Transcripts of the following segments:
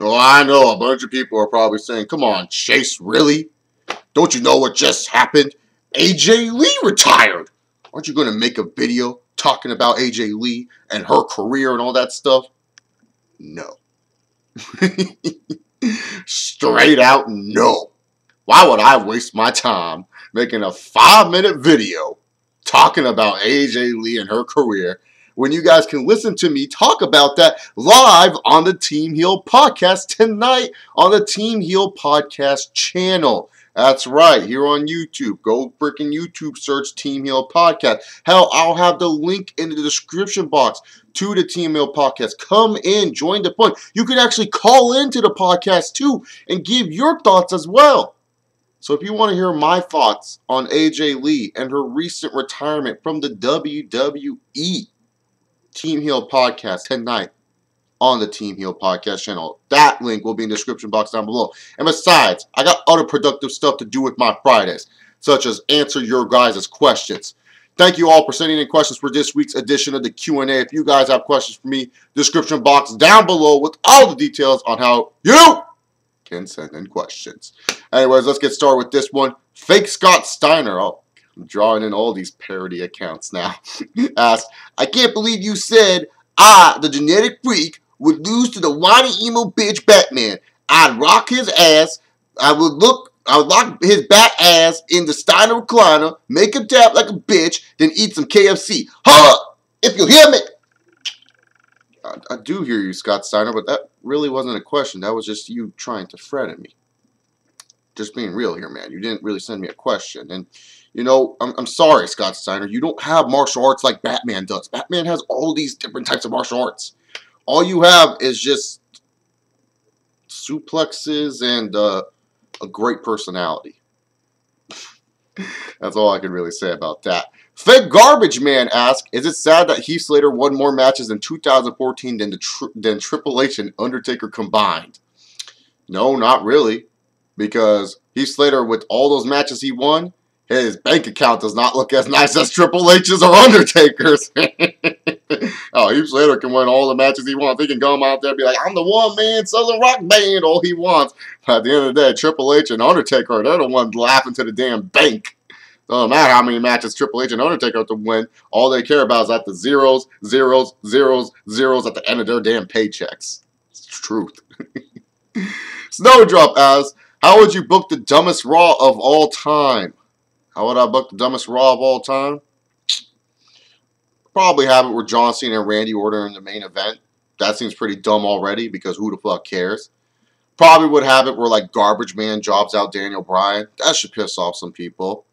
Oh, I know a bunch of people are probably saying, come on, Chase, really? Don't you know what just happened? AJ Lee retired. Aren't you going to make a video talking about AJ Lee and her career and all that stuff? No. Straight out no. Why would I waste my time making a 5-minute video talking about AJ Lee and her career when you guys can listen to me talk about that live on the Team Heel podcast tonight on the Team Heel podcast channel? That's right, here on YouTube. Go freaking YouTube search Team Heel podcast. Hell, I'll have the link in the description box to the Team Heel podcast. Come in, join the fun. You can actually call into the podcast too and give your thoughts as well. So if you want to hear my thoughts on AJ Lee and her recent retirement from the WWE, Team Heel podcast tonight on the Team Heel podcast channel. That link will be in the description box down below. And besides, I got other productive stuff to do with my Fridays, such as answer your guys' questions. Thank you all for sending in questions for this week's edition of the Q&A. If you guys have questions for me, description box down below with all the details on how you can send in questions. Anyways, let's get started with this one. Fake Scott Steiner. Oh, I'm drawing in all these parody accounts now. Asked, I can't believe you said I, the genetic freak, would lose to the whiny emo bitch Batman. I'd rock his ass. I would lock his bat ass in the Steiner recliner, make him tap like a bitch, then eat some KFC. Huh! If you hear me! I do hear you, Scott Steiner, but that really wasn't a question. That was just you trying to fret at me. Just being real here, man. You didn't really send me a question. And, you know, I'm sorry, Scott Steiner. You don't have martial arts like Batman does. Batman has all these different types of martial arts. All you have is just suplexes and a great personality. That's all I can really say about that. Fake Garbage Man asks, is it sad that Heath Slater won more matches in 2014 than Triple H and Undertaker combined? No, not really. Because Heath Slater, with all those matches he won, his bank account does not look as nice as Triple H's or Undertaker's. Oh, Heath Slater can win all the matches he wants. He can come out there and be like, I'm the one-man Southern Rock Band, all he wants. But at the end of the day, Triple H and Undertaker, they're the ones laughing to the damn bank. Doesn't matter how many matches Triple H and Undertaker have to win. All they care about is at the zeros at the end of their damn paychecks. It's the truth. Snowdrop asks, how would you book the dumbest Raw of all time? How would I book the dumbest Raw of all time? Probably have it where John Cena and Randy Orton in the main event. That seems pretty dumb already because who the fuck cares? Probably would have it where like Garbage Man jobs out Daniel Bryan. That should piss off some people.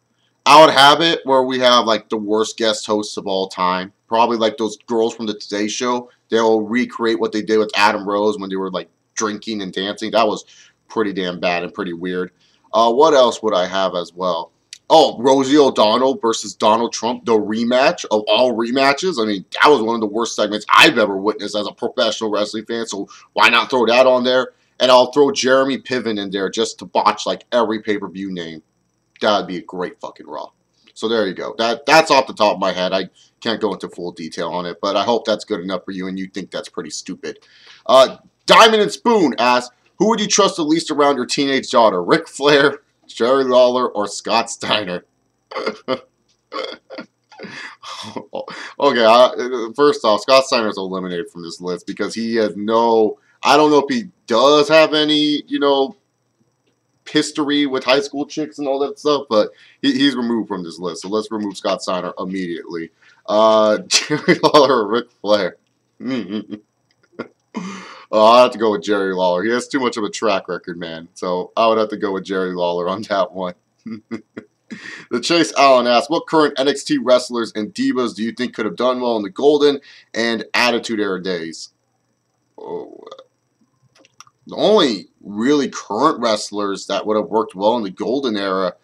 I would have it where we have like the worst guest hosts of all time. Probably like those girls from the Today Show. They'll recreate what they did with Adam Rose when they were like drinking and dancing. That was pretty damn bad and pretty weird. What else would I have as well? Oh, Rosie O'Donnell versus Donald Trump, the rematch of all rematches. I mean, that was one of the worst segments I've ever witnessed as a professional wrestling fan, so why not throw that on there? And I'll throw Jeremy Piven in there just to botch like every pay-per-view name. That would be a great fucking Raw. So there you go. That's off the top of my head. I can't go into full detail on it, but I hope that's good enough for you and you think that's pretty stupid. Diamond and Spoon asks, who would you trust the least around your teenage daughter? Ric Flair, Jerry Lawler, or Scott Steiner? Okay, first off, Scott Steiner's eliminated from this list because he has no... I don't know if he does have any, you know, history with high school chicks and all that stuff, but he's removed from this list. So let's remove Scott Steiner immediately. Jerry Lawler or Ric Flair? I'll have to go with Jerry Lawler. He has too much of a track record, man. So I would have to go with Jerry Lawler on that one. The Chase Allen asks, what current NXT wrestlers and divas do you think could have done well in the Golden and Attitude Era days? Oh, the only really current wrestlers that would have worked well in the Golden Era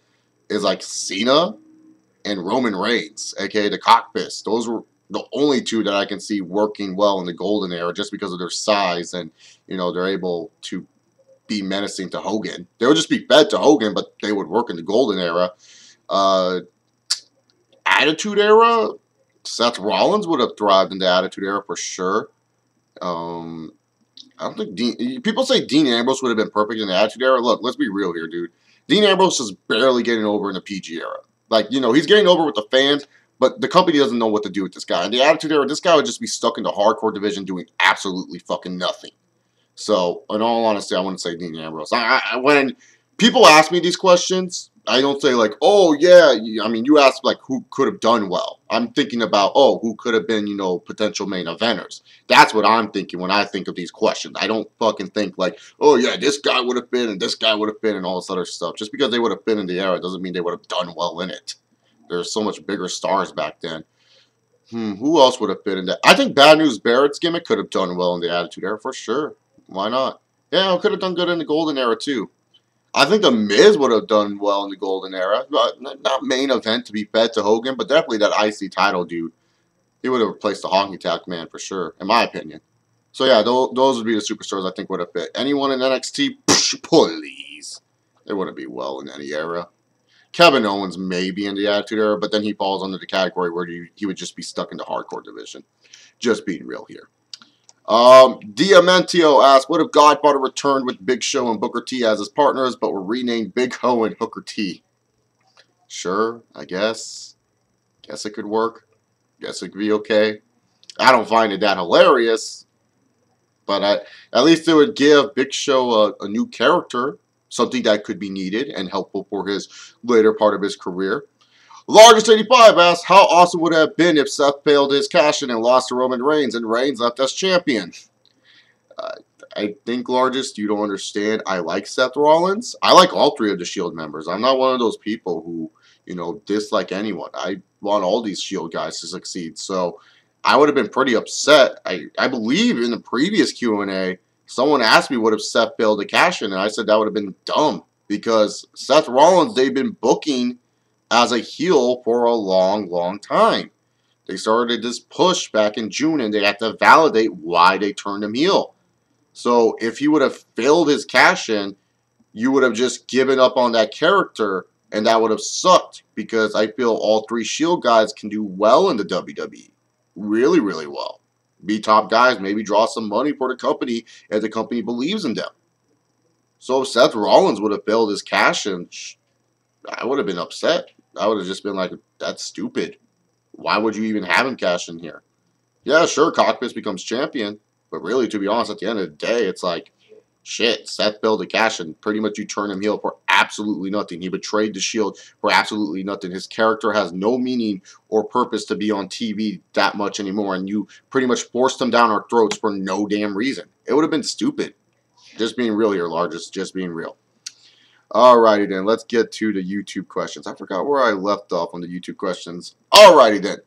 is like Cena and Roman Reigns, aka the Cockfist. Those were the only two that I can see working well in the Golden Era just because of their size and, you know, they're able to be menacing to Hogan. They would just be fed to Hogan, but they would work in the Golden Era. Attitude Era, Seth Rollins would have thrived in the Attitude Era for sure. I don't think people say Dean Ambrose would have been perfect in the Attitude Era. Look, let's be real here, dude. Dean Ambrose is barely getting over in the PG era. Like, you know, he's getting over with the fans, but the company doesn't know what to do with this guy. In the Attitude Era, this guy would just be stuck in the hardcore division doing absolutely fucking nothing. So, in all honesty, I wouldn't say Dean Ambrose. When people ask me these questions, I don't say like, oh yeah, I mean, you ask like who could have done well. I'm thinking about, oh, who could have been, you know, potential main eventers. That's what I'm thinking when I think of these questions. I don't fucking think like, oh yeah, this guy would have been and this guy would have been and all this other stuff. Just because they would have been in the era doesn't mean they would have done well in it. There's so much bigger stars back then. Who else would have fit in that? I think Bad News Barrett's gimmick could have done well in the Attitude Era for sure. Why not? Yeah, it could have done good in the Golden Era too. I think The Miz would have done well in the Golden Era. Not main event to be fed to Hogan, but definitely that IC title, dude. He would have replaced the Honky Tonk Man for sure, in my opinion. So yeah, those would be the superstars I think would have fit. Anyone in NXT, please. They wouldn't be well in any era. Kevin Owens may be in the Attitude Era, but then he falls under the category where he would just be stuck in the hardcore division. Just being real here. Diamantio asks, what if Godfather returned with Big Show and Booker T as his partners, but were renamed Big Ho and Hooker T? Sure, I guess. Guess it could work. Guess it could be okay. I don't find it that hilarious, but at least it would give Big Show a new character, something that could be needed and helpful for his later part of his career. Largest 85 asks, how awesome would it have been if Seth failed his cash-in and lost to Roman Reigns and Reigns left as champion? I think, Largest, you don't understand. I like Seth Rollins. I like all three of the Shield members. I'm not one of those people who, you know, dislike anyone. I want all these Shield guys to succeed. So I would have been pretty upset. I believe in the previous Q&A, someone asked me what if Seth failed to cash-in, and I said that would have been dumb because Seth Rollins, they've been booking as a heel for a long, long time. They started this push back in June, and they had to validate why they turned him heel. So if he would have failed his cash-in, you would have just given up on that character, and that would have sucked, because I feel all three Shield guys can do well in the WWE. Really, really well. Be top guys, maybe draw some money for the company if the company believes in them. So if Seth Rollins would have failed his cash-in, I would have been upset. I would have just been like, that's stupid. Why would you even have him cash in here? Yeah, sure, Cockpit becomes champion. But really, to be honest, at the end of the day, it's like, shit, Seth failed to cash in. Pretty much you turn him heel for absolutely nothing. He betrayed the Shield for absolutely nothing. His character has no meaning or purpose to be on TV that much anymore. And you pretty much forced him down our throats for no damn reason. It would have been stupid. Just being real here, Largest. Just being real. Alrighty then, let's get to the YouTube questions. I forgot where I left off on the YouTube questions. Alrighty then.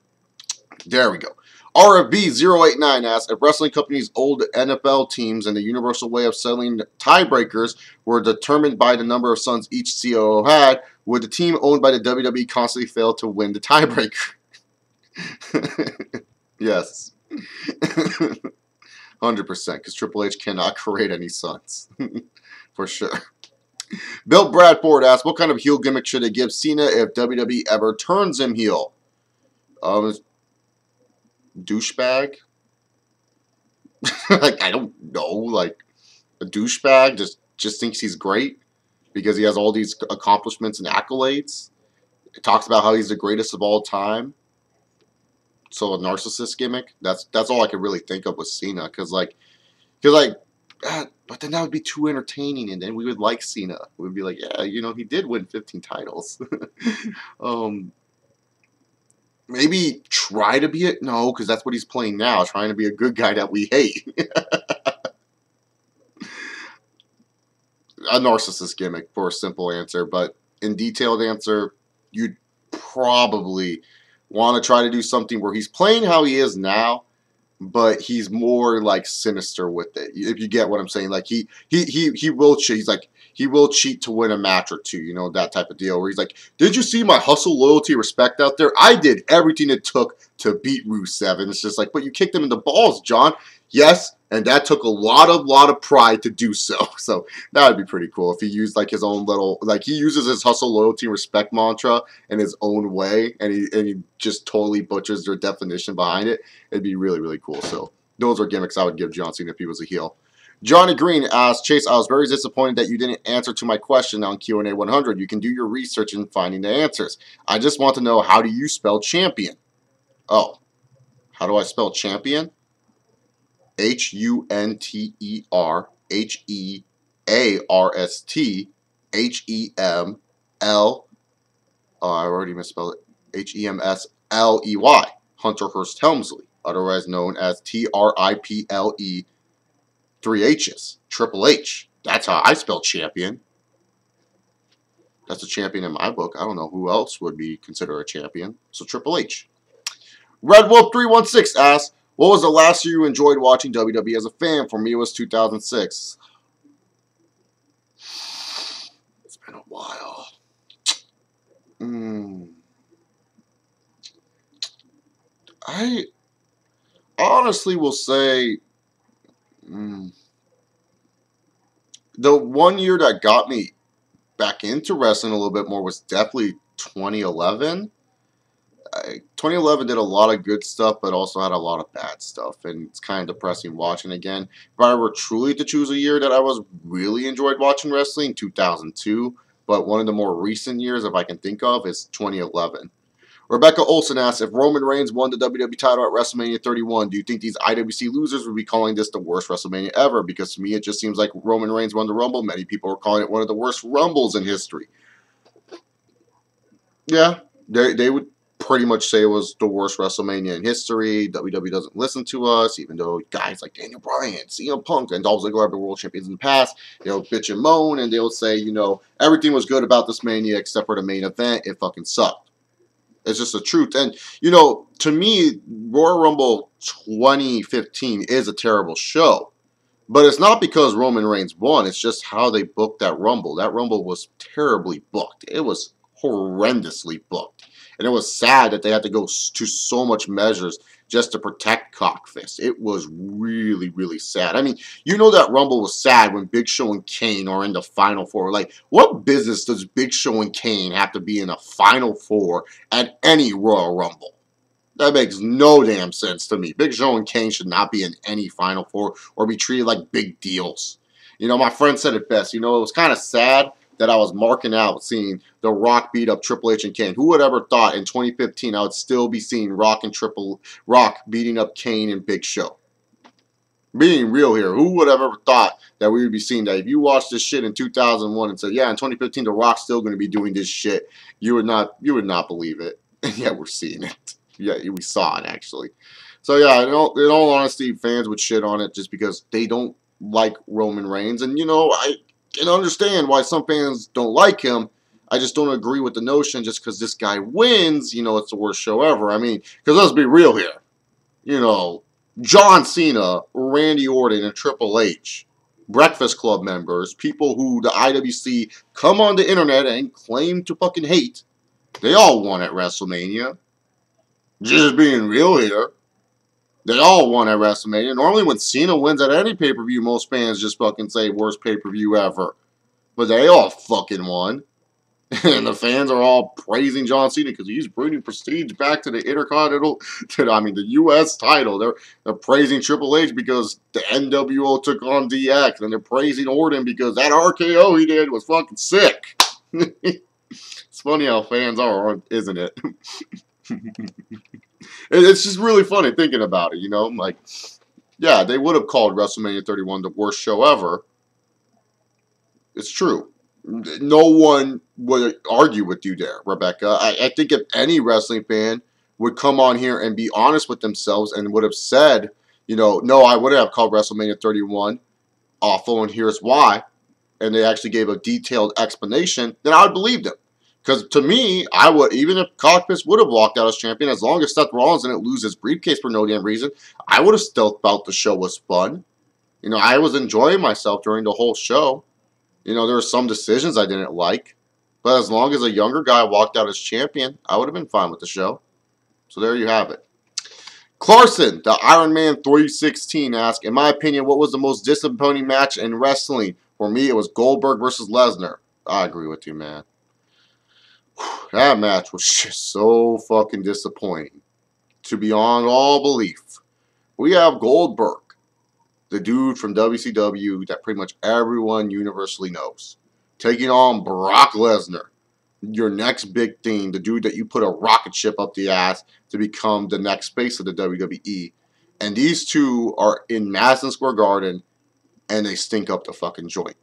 There we go. RFB089 asks, if wrestling companies' old NFL teams and the universal way of settling tiebreakers were determined by the number of sons each COO had, would the team owned by the WWE constantly fail to win the tiebreaker? Yes. 100%, because Triple H cannot create any sons. For sure. Bill Bradford asks, what kind of heel gimmick should they give Cena if WWE ever turns him heel? Douchebag? Like, I don't know. Like, a douchebag just thinks he's great because he has all these accomplishments and accolades. It talks about how he's the greatest of all time. So a narcissist gimmick? That's all I could really think of with Cena. But then that would be too entertaining, and then we would like Cena. We'd be like, yeah, you know, he did win 15 titles. Maybe try to be it? No, because that's what he's playing now, trying to be a good guy that we hate. A narcissist gimmick for a simple answer, but in detailed answer, you'd probably want to try to do something where he's playing how he is now, but he's more like sinister with it. If you get what I'm saying, like he will cheat. He's like he will cheat to win a match or two, you know, that type of deal. Where he's like, "Did you see my hustle, loyalty, respect out there? I did everything it took to beat Rusev." And it's just like, but you kicked him in the balls, John. Yes, and that took a lot of pride to do so. So that would be pretty cool if he used like his own little, like he uses his hustle, loyalty, respect mantra in his own way, and he just totally butchers their definition behind it. It'd be really, really cool. So those are gimmicks I would give John Cena if he was a heel. Johnny Green asked, Chase, I was very disappointed that you didn't answer to my question on Q&A 100. You can do your research in finding the answers. I just want to know, how do you spell champion? Oh, how do I spell champion? HUNTERHEARST I already misspelled it. HEMSLEY. Hunter Hearst Helmsley, otherwise known as TRIPLE 3H's. Triple H. That's how I spell champion. That's a champion in my book. I don't know who else would be considered a champion. So Triple H. Red Wolf 316 asks, what was the last year you enjoyed watching WWE as a fan? For me, it was 2006. It's been a while. I honestly will say the one year that got me back into wrestling a little bit more was definitely 2011. 2011 did a lot of good stuff, but also had a lot of bad stuff, and it's kind of depressing watching again. If I were truly to choose a year that I was really enjoyed watching wrestling, 2002, but one of the more recent years, if I can think of, is 2011. Rebecca Olson asks, if Roman Reigns won the WWE title at WrestleMania 31, do you think these IWC losers would be calling this the worst WrestleMania ever? Because to me, it just seems like Roman Reigns won the Rumble. Many people are calling it one of the worst Rumbles in history. Yeah, they would pretty much say it was the worst WrestleMania in history. WWE doesn't listen to us, even though guys like Daniel Bryan, CM Punk, and Dolph Ziggler have been world champions in the past. They'll bitch and moan, and they'll say, everything was good about this Mania except for the main event. It fucking sucked. It's just the truth. And, to me, Royal Rumble 2015 is a terrible show. But it's not because Roman Reigns won. It's just how they booked that Rumble. That Rumble was terribly booked. It was horrendously booked. And it was sad that they had to go to so much measures just to protect Cockfist. It was really, really sad. I mean, that Rumble was sad when Big Show and Kane are in the Final Four. Like, what business does Big Show and Kane have to be in the Final Four at any Royal Rumble? That makes no damn sense to me. Big Show and Kane should not be in any Final Four or be treated like big deals. My friend said it best. It was kind of sad that I was marking out seeing The Rock beat up Triple H and Kane. Who would ever thought in 2015 I would still be seeing Rock beating up Kane and Big Show? Being real here, who would have ever thought that we would be seeing that? If you watched this shit in 2001 and said, yeah, in 2015 The Rock's still going to be doing this shit, you would not believe it. And yet we're seeing it. Yeah, we saw it actually. So yeah, in all honesty, fans would shit on it just because they don't like Roman Reigns. And I can understand why some fans don't like him. I just don't agree with the notion just because this guy wins, it's the worst show ever. I mean, because let's be real here. John Cena, Randy Orton, and Triple H, Breakfast Club members, people who the IWC come on the internet and claim to fucking hate, they all won at WrestleMania. Just being real here. They all won at WrestleMania. Normally when Cena wins at any pay-per-view, most fans just fucking say worst pay-per-view ever. But they all fucking won. And the fans are all praising John Cena because he's bringing prestige back to the Intercontinental, the U.S. title. They're praising Triple H because the NWO took on DX. And they're praising Orton because that RKO he did was fucking sick. It's funny how fans are, isn't it? It's just really funny thinking about it, like, yeah, they would have called WrestleMania 31 the worst show ever. It's true. No one would argue with you there, Rebecca. I think if any wrestling fan would come on here and be honest with themselves and would have said, no, I wouldn't have called WrestleMania 31 awful and here's why, and they actually gave a detailed explanation, then I would believe them. Because to me, I would, even if Cockfist would have walked out as champion, as long as Seth Rollins didn't lose his briefcase for no damn reason, I would have still felt the show was fun. I was enjoying myself during the whole show. There were some decisions I didn't like. But as long as a younger guy walked out as champion, I would have been fine with the show. So there you have it. Clarkson, the Iron Man 316, asked, in my opinion, what was the most disappointing match in wrestling? For me, it was Goldberg versus Lesnar. I agree with you, man. That match was just so fucking disappointing. To beyond all belief. We have Goldberg the dude from WCW that pretty much everyone universally knows. Taking on Brock Lesnar, your next big thing, the dude that you put a rocket ship up the ass to become the next face of the WWE. And these two are in Madison Square Garden, and they stink up the fucking joint.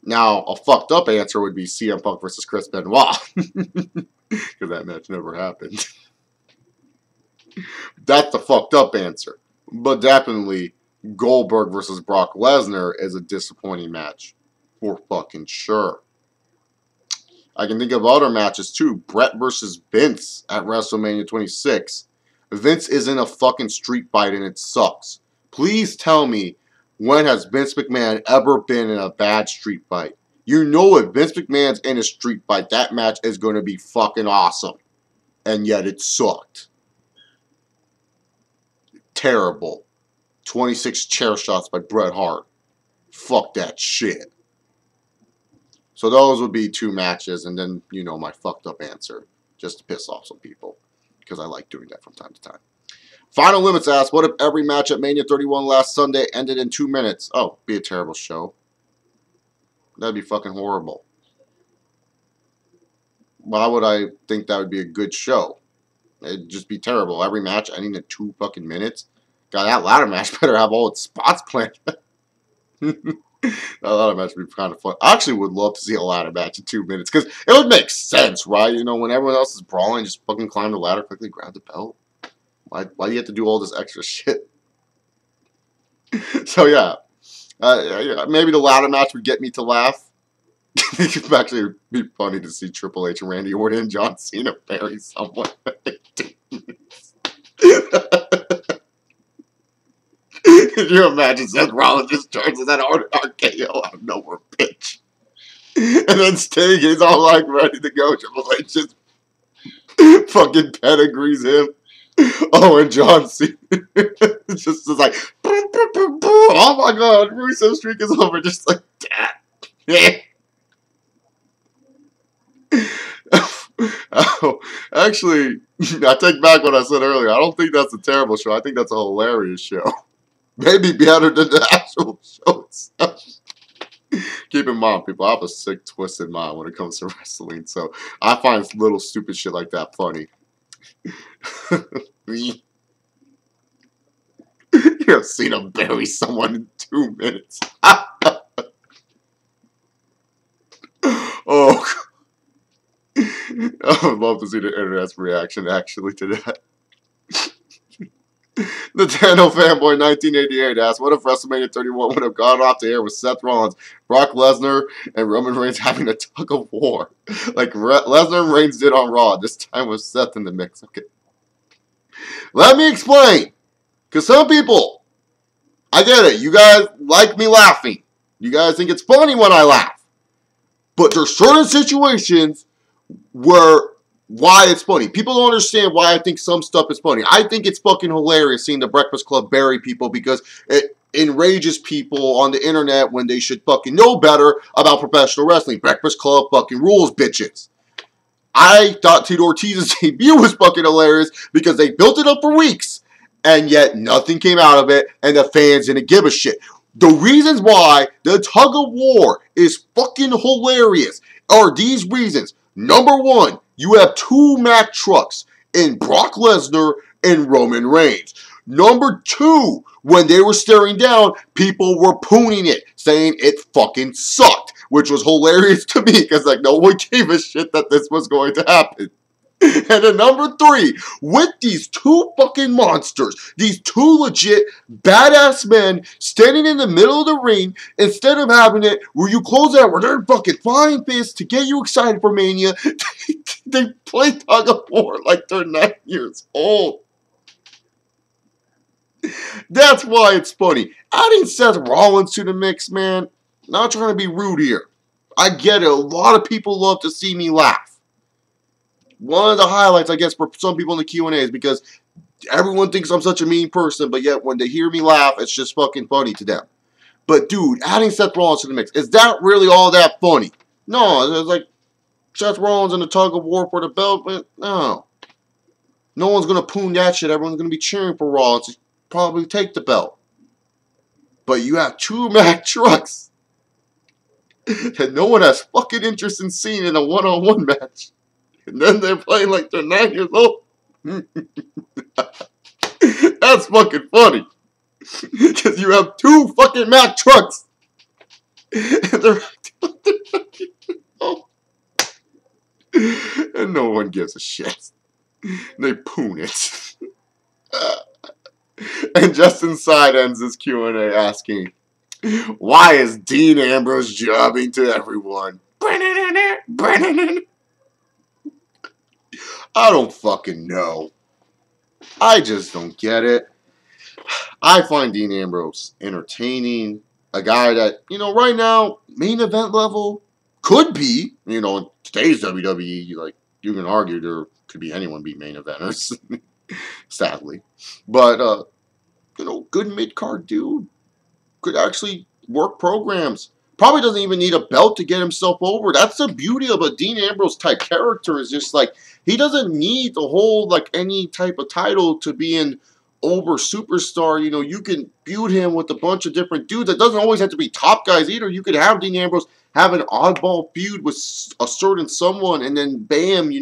Now, a fucked up answer would be CM Punk versus Chris Benoit. Because that match never happened. That's the fucked up answer. But definitely, Goldberg versus Brock Lesnar is a disappointing match. For fucking sure. I can think of other matches too. Brett versus Vince at WrestleMania 26. Vince is in a fucking street fight and it sucks. Please tell me, when has Vince McMahon ever been in a bad street fight? You know if Vince McMahon's in a street fight, that match is going to be fucking awesome. And yet it sucked. Terrible. 26 chair shots by Bret Hart. Fuck that shit. So those would be two matches, and then, you know, my fucked up answer. Just to piss off some people. Because I like doing that from time to time. Final Limits asks, what if every match at Mania 31 last Sunday ended in 2 minutes? Oh, be a terrible show. That'd be fucking horrible. Why would I think that would be a good show? It'd just be terrible. Every match ending in 2 fucking minutes. God, that ladder match better have all its spots planned. A ladder match would be kind of fun. I actually would love to see a ladder match in 2 minutes. Because it would make sense, right? You know, when everyone else is brawling, just fucking climb the ladder, quickly grab the belt. Why do you have to do all this extra shit? So, yeah. Maybe the ladder match would get me to laugh. It would actually be funny to see Triple H and Randy Orton and John Cena bury someone. Could you imagine Seth Rollins just turns in that RKO out of nowhere pitch? And then Sting, he's all like ready to go. Triple H just fucking pedigrees him. Oh, and John Cena just is like, oh my god, Rusev streak is over. Just like that. Oh, actually, I take back what I said earlier. I don't think that's a terrible show. I think that's a hilarious show. Maybe better than the actual show itself. Keep in mind, people, I have a sick, twisted mind when it comes to wrestling, so I find little stupid shit like that funny. You have seen him bury someone in 2 minutes. Oh, I would love to see the internet's reaction actually to that. The Tano Fanboy 1988 asks, what if WrestleMania 31 would have gone off the air with Seth Rollins, Brock Lesnar, and Roman Reigns having a tug of war? Like Lesnar and Reigns did on Raw, this time with Seth in the mix. Okay. Let me explain. Because some people, I get it, you guys like me laughing. You guys think it's funny when I laugh. But there's certain situations where why it's funny. People don't understand why I think some stuff is funny. I think it's fucking hilarious seeing the Breakfast Club bury people because it enrages people on the internet when they should fucking know better about professional wrestling. Breakfast Club fucking rules, bitches. I thought Tito Ortiz's debut was fucking hilarious because they built it up for weeks and yet nothing came out of it and the fans didn't give a shit. The reasons why the tug of war is fucking hilarious are these reasons. Number one, you have 2 Mack trucks in Brock Lesnar and Roman Reigns. Number 2, when they were staring down, people were pooning it, saying it fucking sucked, which was hilarious to me because like no one gave a shit that this was going to happen. And then number 3, with these 2 fucking monsters, these 2 legit badass men standing in the middle of the ring, instead of having it where you close out where they're fucking flying fists to get you excited for Mania, they play tug of war like they're 9 years old. That's why it's funny. Adding Seth Rollins to the mix, man, not trying to be rude here. I get it. A lot of people love to see me laugh. One of the highlights, I guess, for some people in the Q&A is because everyone thinks I'm such a mean person, but yet when they hear me laugh, it's just fucking funny to them. But dude, adding Seth Rollins to the mix, is that really all that funny? No, it's like Seth Rollins in a tug of war for the belt, but no. No one's going to poon that shit. Everyone's going to be cheering for Rollins to probably take the belt. But you have two Mack trucks that no one has fucking interest in seeing in a one-on-one match. And then they're playing like they're 9 years old. That's fucking funny. Because you have two fucking Mack trucks. And they're and no one gives a shit. They poon it. And Justin Side ends this Q&A asking, why is Dean Ambrose jobbing to everyone? I don't fucking know. I just don't get it. I find Dean Ambrose entertaining. A guy that, right now, main event level, could be, in today's WWE, like, you can argue there could be anyone be main eventers. Sadly. But, good mid-card dude. Could actually work programs. Probably doesn't even need a belt to get himself over. That's the beauty of a Dean Ambrose type character, is just like, he doesn't need to hold like any type of title to be an over superstar. You can feud him with a bunch of different dudes. It doesn't always have to be top guys either. You could have Dean Ambrose have an oddball feud with a certain someone, and then bam,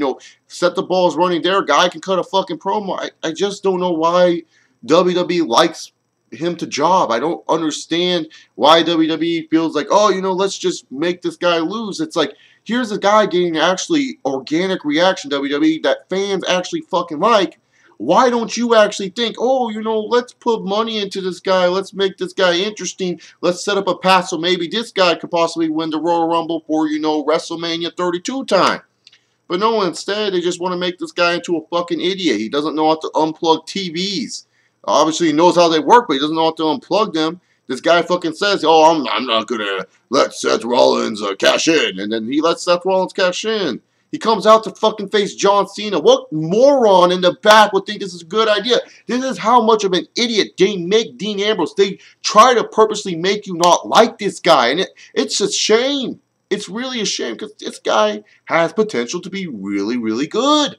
set the balls running there. Guy can cut a fucking promo. I just don't know why WWE likes him to job. I don't understand why WWE feels like, oh, let's just make this guy lose. It's like, here's a guy getting actually organic reaction, WWE, that fans actually fucking like. Why don't you actually think, oh, let's put money into this guy. Let's make this guy interesting. Let's set up a path so maybe this guy could possibly win the Royal Rumble for, WrestleMania 32 time. But no, instead, they just want to make this guy into a fucking idiot. He doesn't know how to unplug TVs. Obviously, he knows how they work, but he doesn't know how to unplug them. This guy fucking says, oh, I'm not going to let Seth Rollins cash in. And then he lets Seth Rollins cash in. He comes out to fucking face John Cena. What moron in the back would think this is a good idea? This is how much of an idiot they make Dean Ambrose. They try to purposely make you not like this guy. And it's a shame. It's really a shame, because this guy has potential to be really, really good.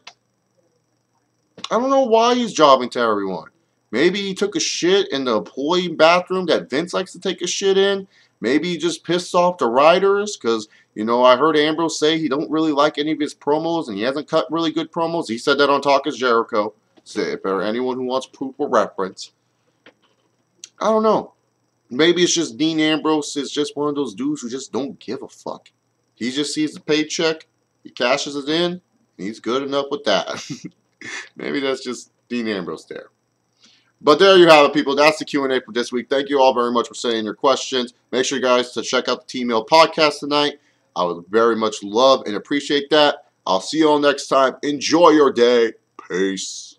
I don't know why he's jobbing to everyone. Maybe he took a shit in the employee bathroom that Vince likes to take a shit in. Maybe he just pissed off the writers, because, I heard Ambrose say he don't really like any of his promos, and he hasn't cut really good promos. He said that on Talk is Jericho. So if there anyone who wants proof or reference. I don't know. Maybe it's just Dean Ambrose is just one of those dudes who just don't give a fuck. He just sees the paycheck, he cashes it in, and he's good enough with that. Maybe that's just Dean Ambrose there. But there you have it, people. That's the Q&A for this week. Thank you all very much for sending your questions. Make sure, you guys, to check out the T-Mail podcast tonight. I would very much love and appreciate that. I'll see you all next time. Enjoy your day. Peace.